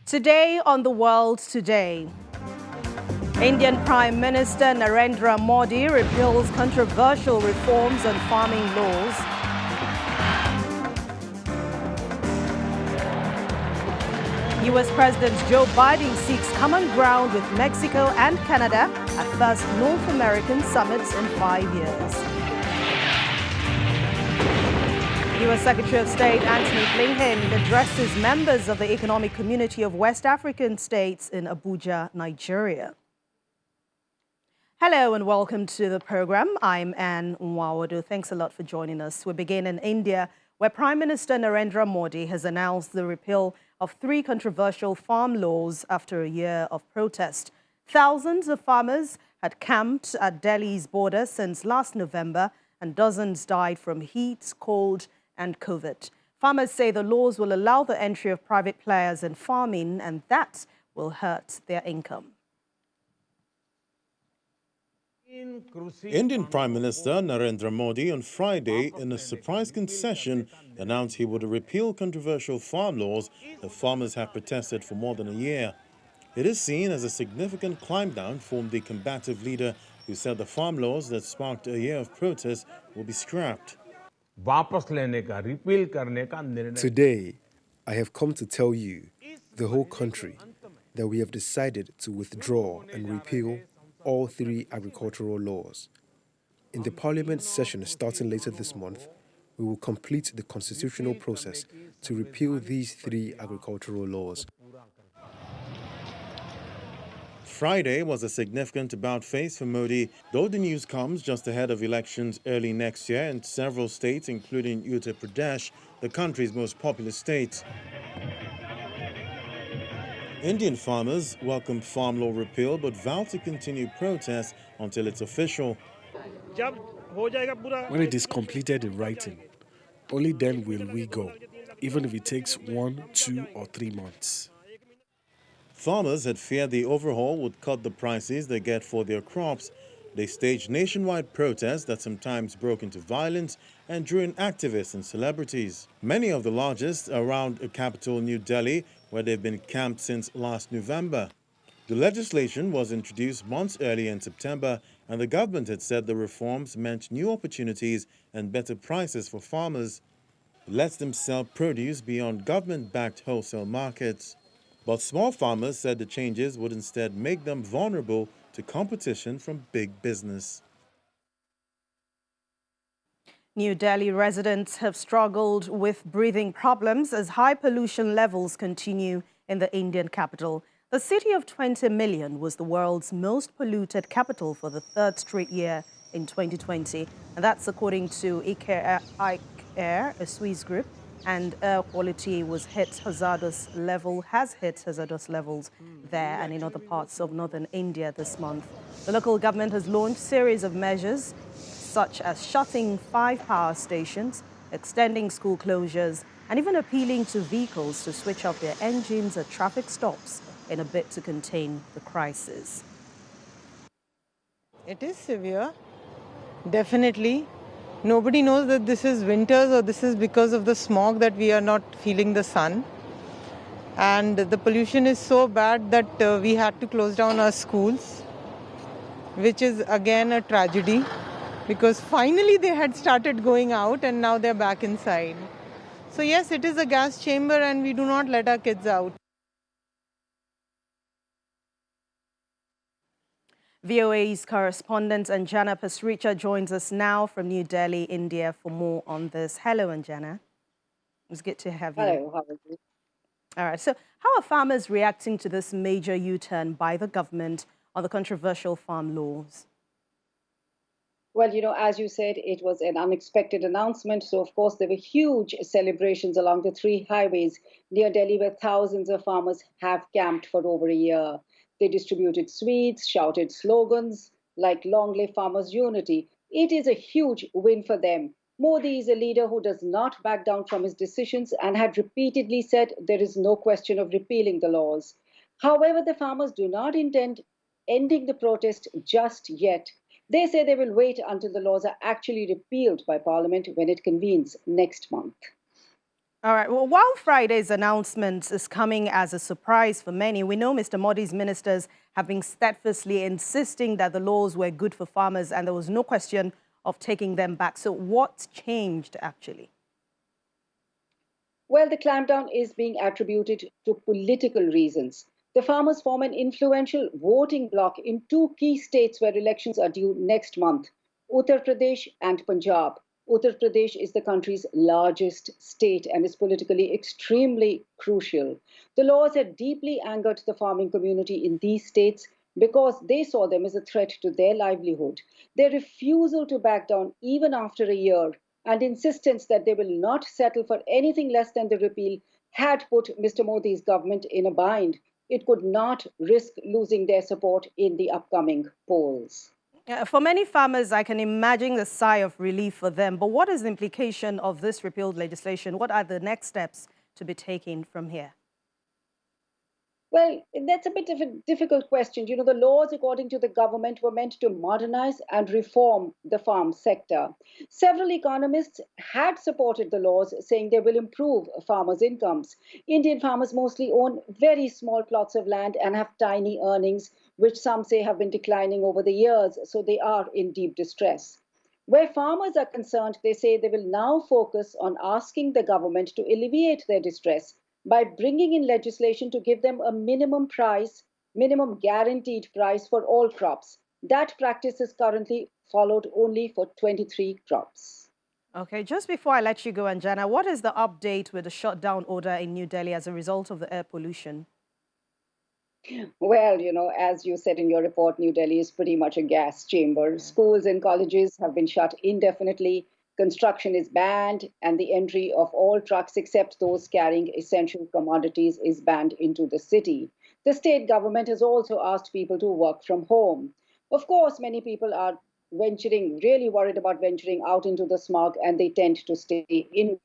Today on The World Today, Indian Prime Minister Narendra Modi repeals controversial reforms on farming laws. US President Joe Biden seeks common ground with Mexico and Canada at first North American summits in 5 years. US Secretary of State Antony Blinken addresses members of the Economic Community of West African States in Abuja, Nigeria. Hello and welcome to the program. I'm Anne Nwawadu. Thanks a lot for joining us. We begin in India, where Prime Minister Narendra Modi has announced the repeal of 3 controversial farm laws after a year of protest. Thousands of farmers had camped at Delhi's border since last November, and dozens died from heat, cold, and COVID. Farmers say the laws will allow the entry of private players in farming, and that will hurt their income. Indian Prime Minister Narendra Modi on Friday, in a surprise concession, announced he would repeal controversial farm laws that farmers have protested for more than a year. It is seen as a significant climb down from the combative leader who said the farm laws that sparked a year of protest will be scrapped. Today, I have come to tell you, the whole country, that we have decided to withdraw and repeal all 3 agricultural laws. In the Parliament session starting later this month, we will complete the constitutional process to repeal these 3 agricultural laws. Friday was a significant about-face for Modi, though the news comes just ahead of elections early next year in several states, including Uttar Pradesh, the country's most populous state. Indian farmers welcomed farm law repeal but vowed to continue protests until it's official. When it is completed in writing, only then will we go, even if it takes 1, 2, or 3 months. Farmers had feared the overhaul would cut the prices they get for their crops. They staged nationwide protests that sometimes broke into violence and drew in activists and celebrities. Many of the largest around the capital, New Delhi, where they've been camped since last November. The legislation was introduced months earlier in September, and the government had said the reforms meant new opportunities and better prices for farmers. It lets them sell produce beyond government-backed wholesale markets. But small farmers said the changes would instead make them vulnerable to competition from big business. New Delhi residents have struggled with breathing problems as high pollution levels continue in the Indian capital. The city of 20 million was the world's most polluted capital for the 3rd straight year in 2020. And that's according to Air, a Swiss group. And air quality has hit hazardous levels there and in other parts of northern India this month. The local government has launched a series of measures, such as shutting 5 power stations, extending school closures, and even appealing to vehicles to switch off their engines at traffic stops in a bid to contain the crisis. It is severe, definitely. Nobody knows that this is winters or this is because of the smog that we are not feeling the sun. And the pollution is so bad that we had to close down our schools, which is again a tragedy because finally they had started going out and now they're back inside. So yes, it is a gas chamber and we do not let our kids out. VOA's correspondent Anjana Pasricha joins us now from New Delhi, India, for more on this. Hello, Anjana. It's good to have you. Hello, how are you? All right. So how are farmers reacting to this major U-turn by the government on the controversial farm laws? Well, as you said, it was an unexpected announcement. So, of course, there were huge celebrations along the 3 highways near Delhi where thousands of farmers have camped for over a year. They distributed sweets, shouted slogans like "Long live Farmers' Unity." It is a huge win for them. Modi is a leader who does not back down from his decisions and had repeatedly said there is no question of repealing the laws. However, the farmers do not intend ending the protest just yet. They say they will wait until the laws are actually repealed by Parliament when it convenes next month. All right. Well, while Friday's announcement is coming as a surprise for many, we know Mr. Modi's ministers have been steadfastly insisting that the laws were good for farmers and there was no question of taking them back. So what's changed, actually? Well, the clampdown is being attributed to political reasons. The farmers form an influential voting bloc in two key states where elections are due next month, Uttar Pradesh and Punjab. Uttar Pradesh is the country's largest state and is politically extremely crucial. The laws had deeply angered the farming community in these states because they saw them as a threat to their livelihood. Their refusal to back down even after a year and insistence that they will not settle for anything less than the repeal had put Mr. Modi's government in a bind. It could not risk losing their support in the upcoming polls. For many farmers, I can imagine the sigh of relief for them. But what is the implication of this repealed legislation? What are the next steps to be taken from here? Well, that's a bit of a difficult question. You know, the laws, according to the government, were meant to modernize and reform the farm sector. Several economists had supported the laws, saying they will improve farmers' incomes. Indian farmers mostly own very small plots of land and have tiny earnings, which some say have been declining over the years, so they are in deep distress. Where farmers are concerned, they say they will now focus on asking the government to alleviate their distress by bringing in legislation to give them a minimum guaranteed price for all crops. That practice is currently followed only for 23 crops. Okay, just before I let you go, Anjana, what is the update with the shutdown order in New Delhi as a result of the air pollution? Well, you know, as you said in your report, New Delhi is pretty much a gas chamber. Schools and colleges have been shut indefinitely. Construction is banned, and the entry of all trucks except those carrying essential commodities is banned into the city. The state government has also asked people to work from home. Of course, many people are really worried about venturing out into the smog, and they tend to stay indoors.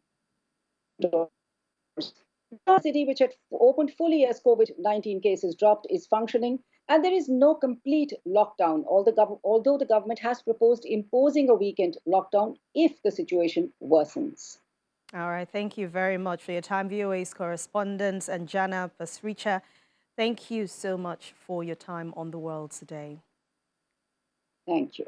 The city, which had opened fully as COVID 19 cases dropped, is functioning, and there is no complete lockdown, although the government has proposed imposing a weekend lockdown if the situation worsens. All right, thank you very much for your time, VOA's correspondent, Anjana Pasricha. Thank you so much for your time on The World Today. Thank you.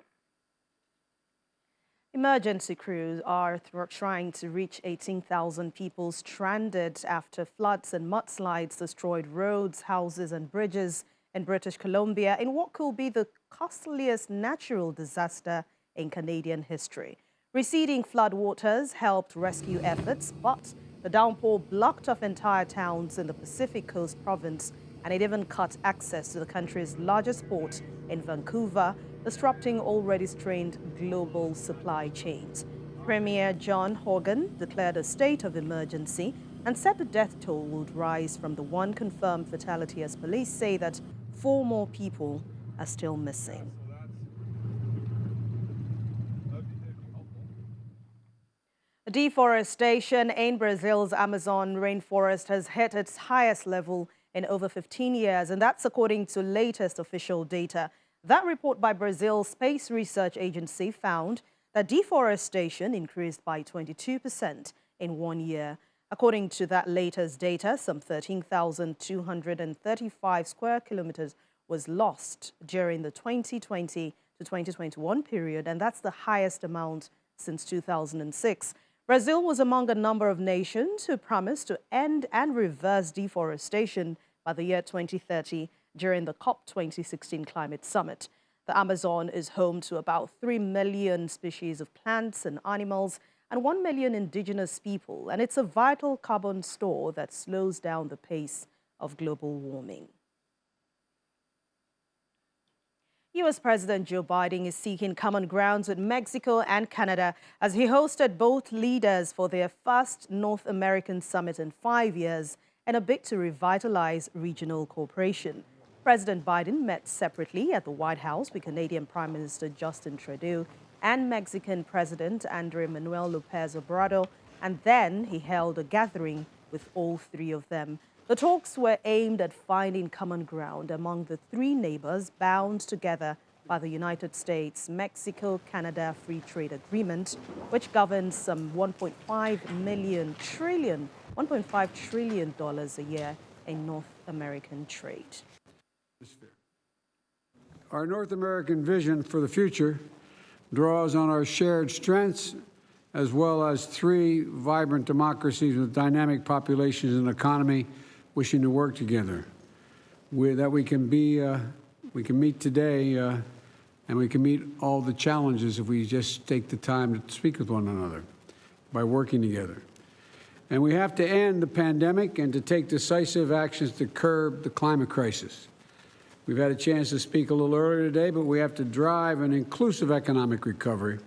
Emergency crews are trying to reach 18,000 people stranded after floods and mudslides destroyed roads, houses and bridges in British Columbia in what could be the costliest natural disaster in Canadian history. Receding floodwaters helped rescue efforts, but the downpour blocked off entire towns in the Pacific Coast province, and it even cut access to the country's largest port in Vancouver, disrupting already strained global supply chains. Premier John Horgan declared a state of emergency and said the death toll would rise from the one confirmed fatality as police say that 4 more people are still missing. Deforestation in Brazil's Amazon rainforest has hit its highest level in over 15 years, and that's according to latest official data. That report by Brazil's Space Research Agency found that deforestation increased by 22% in 1 year. According to that latest data, some 13,235 square kilometers was lost during the 2020 to 2021 period, and that's the highest amount since 2006. Brazil was among a number of nations who promised to end and reverse deforestation by the year 2030 during the COP 2016 climate summit. The Amazon is home to about 3 million species of plants and animals and 1 million indigenous people, and it's a vital carbon store that slows down the pace of global warming. U.S. President Joe Biden is seeking common grounds with Mexico and Canada as he hosted both leaders for their first North American summit in 5 years in a bid to revitalize regional cooperation. President Biden met separately at the White House with Canadian Prime Minister Justin Trudeau and Mexican President Andrés Manuel López Obrador, and then he held a gathering with all three of them. The talks were aimed at finding common ground among the three neighbors bound together by the United States-Mexico-Canada Free Trade Agreement, which governs some $1.5 trillion a year in North American trade. Our North American vision for the future draws on our shared strengths as well as three vibrant democracies with dynamic populations and economy wishing to work together. We can meet today and we can meet all the challenges if we just take the time to speak with one another by working together. And we have to end the pandemic and to take decisive actions to curb the climate crisis. We've had a chance to speak a little earlier today, but we have to drive an inclusive economic recovery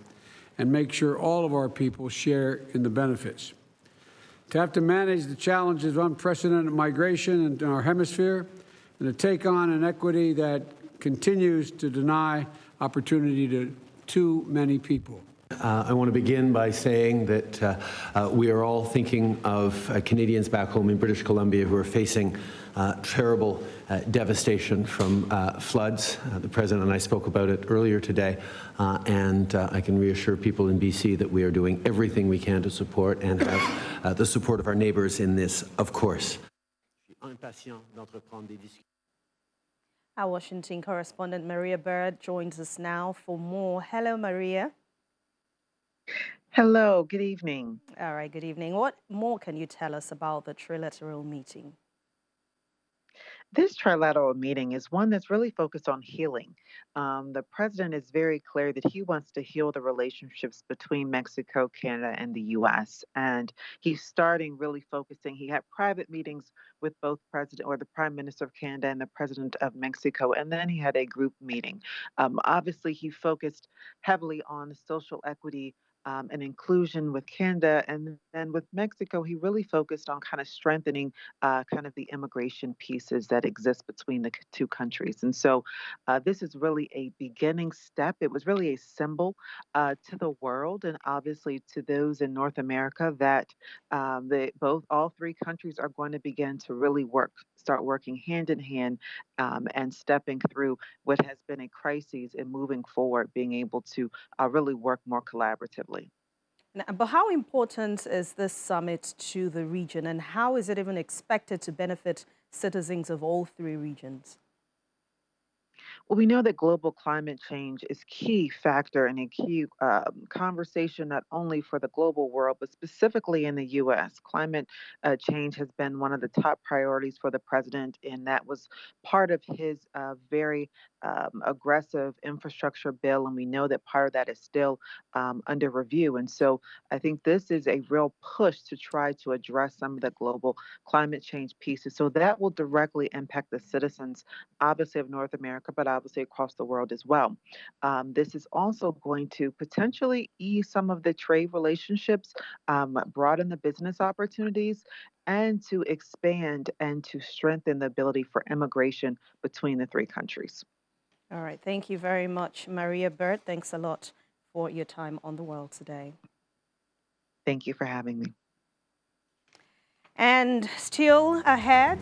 and make sure all of our people share in the benefits. To have to manage the challenges of unprecedented migration in our hemisphere and to take on an equity that continues to deny opportunity to too many people. I want to begin by saying that we are all thinking of Canadians back home in British Columbia who are facing terrible devastation from floods. The President and I spoke about it earlier today, and I can reassure people in BC that we are doing everything we can to support and have the support of our neighbours in this, of course. Our Washington correspondent Maria Bird joins us now for more. Hello, Maria. Hello, good evening. All right, good evening. What more can you tell us about the trilateral meeting? This trilateral meeting is one that's really focused on healing. The president is very clear that he wants to heal the relationships between Mexico, Canada, and the U.S. And he's starting really focusing. He had private meetings with both the Prime Minister of Canada and the President of Mexico, and then he had a group meeting. Obviously, he focused heavily on social equity and inclusion with Canada, and then with Mexico, he really focused on kind of strengthening kind of the immigration pieces that exist between the two countries. And so this is really a beginning step. It was really a symbol to the world and obviously to those in North America that all three countries are going to begin to really start working hand in hand and stepping through what has been a crisis and moving forward, being able to really work more collaboratively. But how important is this summit to the region, and how is it even expected to benefit citizens of all three regions? Well, we know that global climate change is key factor and a key conversation not only for the global world, but specifically in the U.S. Climate change has been one of the top priorities for the president, and that was part of his very aggressive infrastructure bill, and we know that part of that is still under review. And so I think this is a real push to try to address some of the global climate change pieces. So that will directly impact the citizens, obviously of North America, but obviously across the world as well. This is also going to potentially ease some of the trade relationships, broaden the business opportunities, and to expand and to strengthen the ability for immigration between the three countries. All right. Thank you very much, Maria Bird. Thanks a lot for your time on The World Today. Thank you for having me. And still ahead,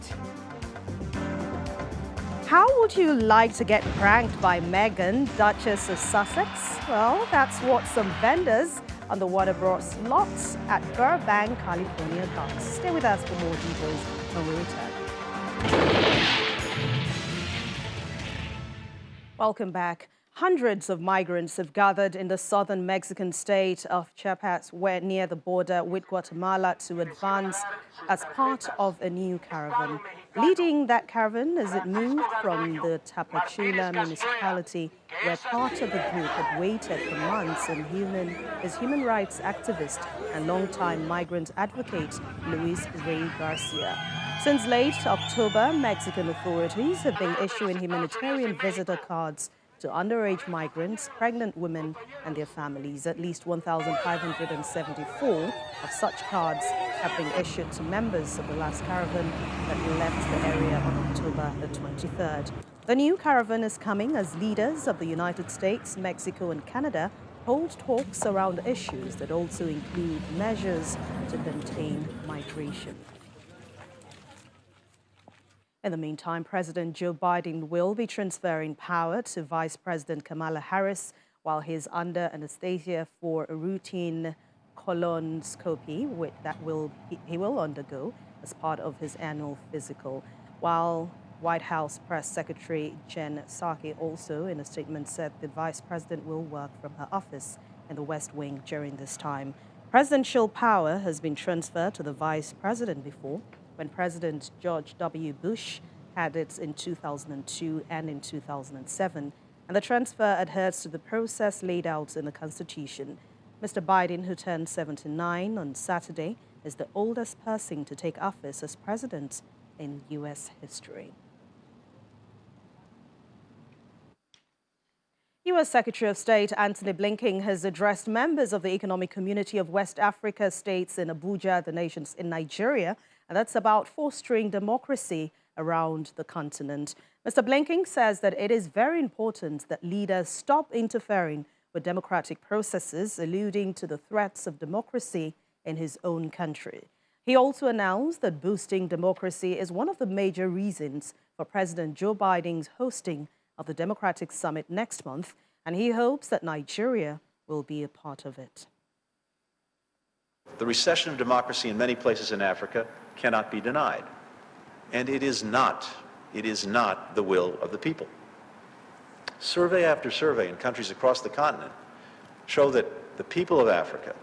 how would you like to get pranked by Meghan, Duchess of Sussex? Well, that's what some vendors on the water brought slots at Burbank, California got. Stay with us for more details when we return. Welcome back. Hundreds of migrants have gathered in the southern Mexican state of Chiapas, where near the border with Guatemala, to advance as part of a new caravan. Leading that caravan as it moved from the Tapachula municipality, where part of the group had waited for months, and is human rights activist and longtime migrant advocate Luis Rey Garcia. Since late October, Mexican authorities have been issuing humanitarian visitor cards to underage migrants, pregnant women and their families. At least 1,574 of such cards have been issued to members of the last caravan that left the area on October the 23rd. The new caravan is coming as leaders of the United States, Mexico and Canada hold talks around issues that also include measures to contain migration. In the meantime, President Joe Biden will be transferring power to Vice President Kamala Harris while he's under anesthesia for a routine colonoscopy he will undergo as part of his annual physical. While White House Press Secretary Jen Psaki also in a statement said the Vice President will work from her office in the West Wing during this time. Presidential power has been transferred to the Vice President before, when President George W. Bush had it in 2002 and in 2007, and the transfer adheres to the process laid out in the Constitution. Mr. Biden, who turned 79 on Saturday, is the oldest person to take office as president in U.S. history. U.S. Secretary of State Antony Blinken has addressed members of the Economic Community of West Africa states in Abuja, the nations in Nigeria, and that's about fostering democracy around the continent. Mr. Blinken says that it is very important that leaders stop interfering with democratic processes, alluding to the threats of democracy in his own country. He also announced that boosting democracy is one of the major reasons for President Joe Biden's hosting of the Democratic Summit next month, and he hopes that Nigeria will be a part of it. The recession of democracy in many places in Africa cannot be denied. And it is not the will of the people. Survey after survey in countries across the continent show that the people of Africa,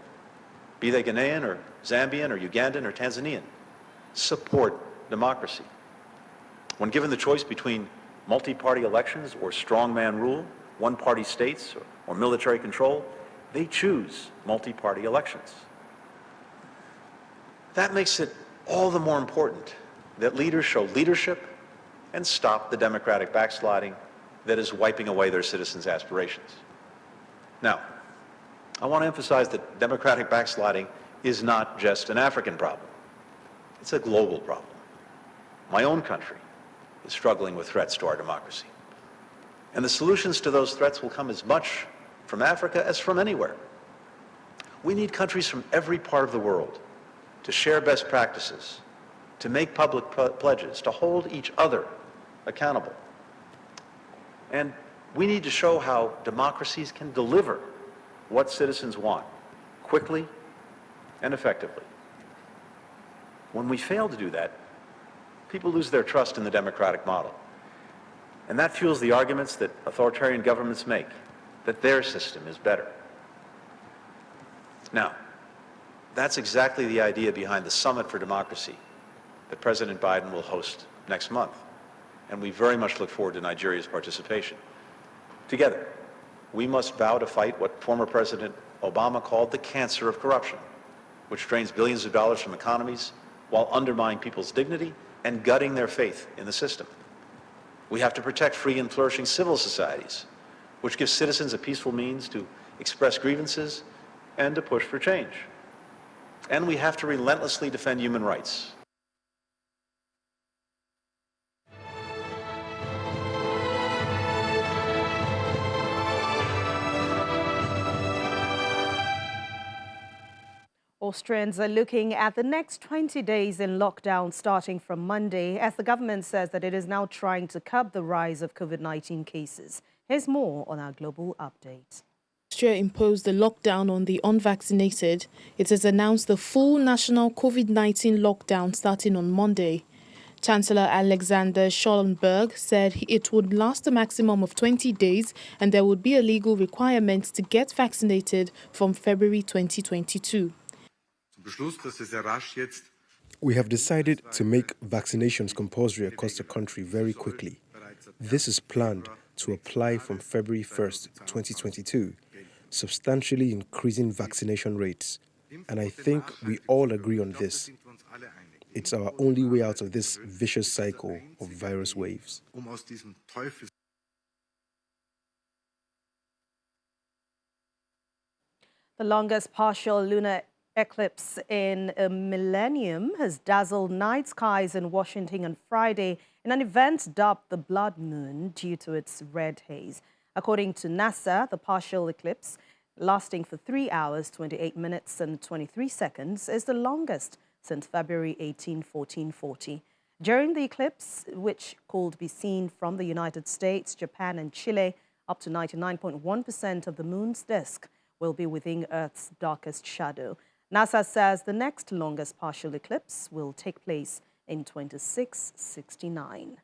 be they Ghanaian or Zambian or Ugandan or Tanzanian, support democracy. When given the choice between multi-party elections or strongman rule, one-party states or military control, they choose multi-party elections. That makes it all the more important that leaders show leadership and stop the democratic backsliding that is wiping away their citizens' aspirations. Now, I want to emphasize that democratic backsliding is not just an African problem. It's a global problem. My own country is struggling with threats to our democracy. And the solutions to those threats will come as much from Africa as from anywhere. We need countries from every part of the world to share best practices, to make public pledges, to hold each other accountable. And we need to show how democracies can deliver what citizens want quickly and effectively. When we fail to do that, people lose their trust in the democratic model. And that fuels the arguments that authoritarian governments make, that their system is better. Now, that's exactly the idea behind the Summit for Democracy that President Biden will host next month. And we very much look forward to Nigeria's participation. Together, we must vow to fight what former President Obama called the cancer of corruption, which drains billions of dollars from economies while undermining people's dignity and gutting their faith in the system. We have to protect free and flourishing civil societies, which gives citizens a peaceful means to express grievances and to push for change. And we have to relentlessly defend human rights. Austrians are looking at the next 20 days in lockdown starting from Monday, as the government says that it is now trying to curb the rise of COVID-19 cases. Here's more on our global update. Austria imposed a lockdown on the unvaccinated. It has announced the full national COVID-19 lockdown starting on Monday. Chancellor Alexander Schallenberg said it would last a maximum of 20 days and there would be a legal requirement to get vaccinated from February 2022. We have decided to make vaccinations compulsory across the country very quickly. This is planned to apply from February 1st, 2022, substantially increasing vaccination rates. And I think we all agree on this. It's our only way out of this vicious cycle of virus waves. The longest partial lunar eclipse in a millennium has dazzled night skies in Washington on Friday in an event dubbed the Blood Moon due to its red haze. According to NASA, the partial eclipse, lasting for 3 hours, 28 minutes and 23 seconds, is the longest since February 18, 1440. During the eclipse, which could be seen from the United States, Japan and Chile, up to 99.1% of the moon's disk will be within Earth's darkest shadow. NASA says the next longest partial eclipse will take place in 2669.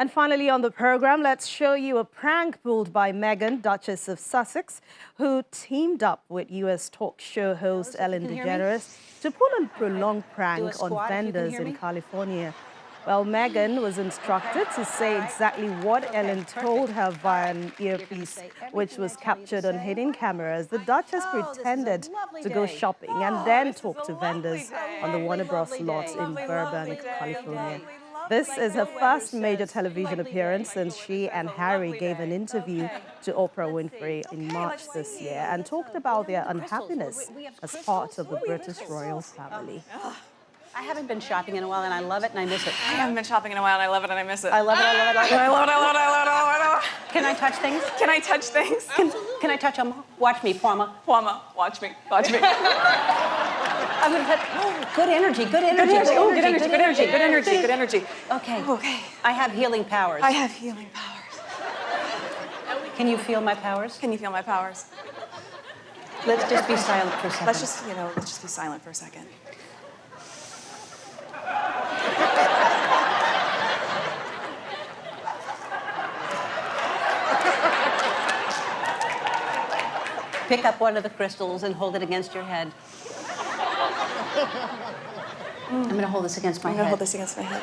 And finally on the program, let's show you a prank pulled by Meghan, Duchess of Sussex, who teamed up with U.S. talk show host Ellen DeGeneres to pull a prolonged prank on vendors in California. Well, Meghan was instructed to say exactly what Ellen told her via an earpiece, which was captured on hidden cameras. The Duchess pretended to go shopping and then talk to vendors on the Warner Bros. Lot in Burbank, California. This is her first major television appearance since she and Harry gave an interview to Oprah Winfrey in March this year and talked about their unhappiness as part of the British royal family. I haven't been shopping in a while, and I love it, and I miss it. I haven't been shopping in a while, and I love it, and I miss it. I love it, I love it, I love it. I love it, I love it, I love it, I love it. Can I touch things? Can I touch things? Can I touch them? Watch me, Pwama. Pwama, watch me, watch me. I'm going to touch. Oh, good energy, good energy. Good energy, oh, good energy, good energy, good energy, good energy. Okay. Okay. I have healing powers. I have healing powers. Can you feel my powers? Can you feel my powers? Let's just be silent for a second. Let's just be silent for a second. Pick up one of the crystals and hold it against your head. I'm going to hold this against my head. I'm going to hold this against my head.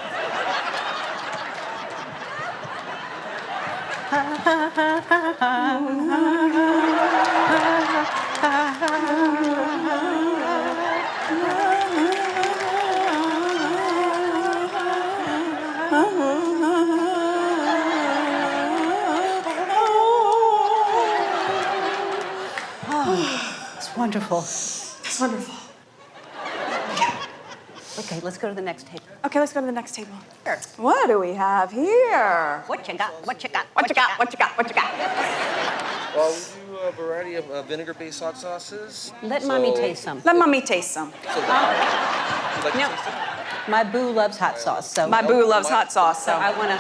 It's wonderful. It's wonderful. Okay, let's go to the next table. Okay, let's go to the next table. Here. What do we have here? What you got? What you got? What you got? What you got? What you got? Well, we do a variety of vinegar-based hot sauces. Let Mommy taste some. Let Mommy taste some. So, would you like to No. taste it? My boo loves hot sauce, so My boo loves hot sauce, so I wanna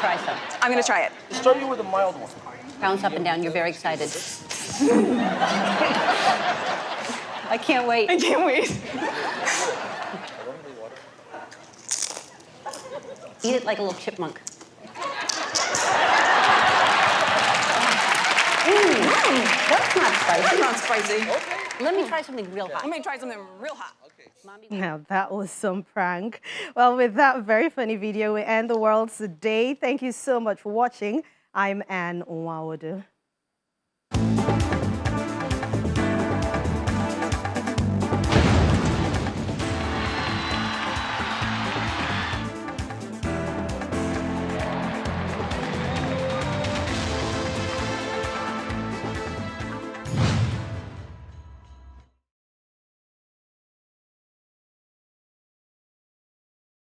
try some. I'm gonna try it. Starting with a mild one. Bounce up and down. You're very excited. I can't wait. I can't wait. Eat it like a little chipmunk. That's not spicy. That's not spicy. Okay. Let me try something real hot. Let me try something real hot. Okay. Now, that was some prank. Well, with that very funny video, we end the world's day. Thank you so much for watching. I'm Anne Nwawodu.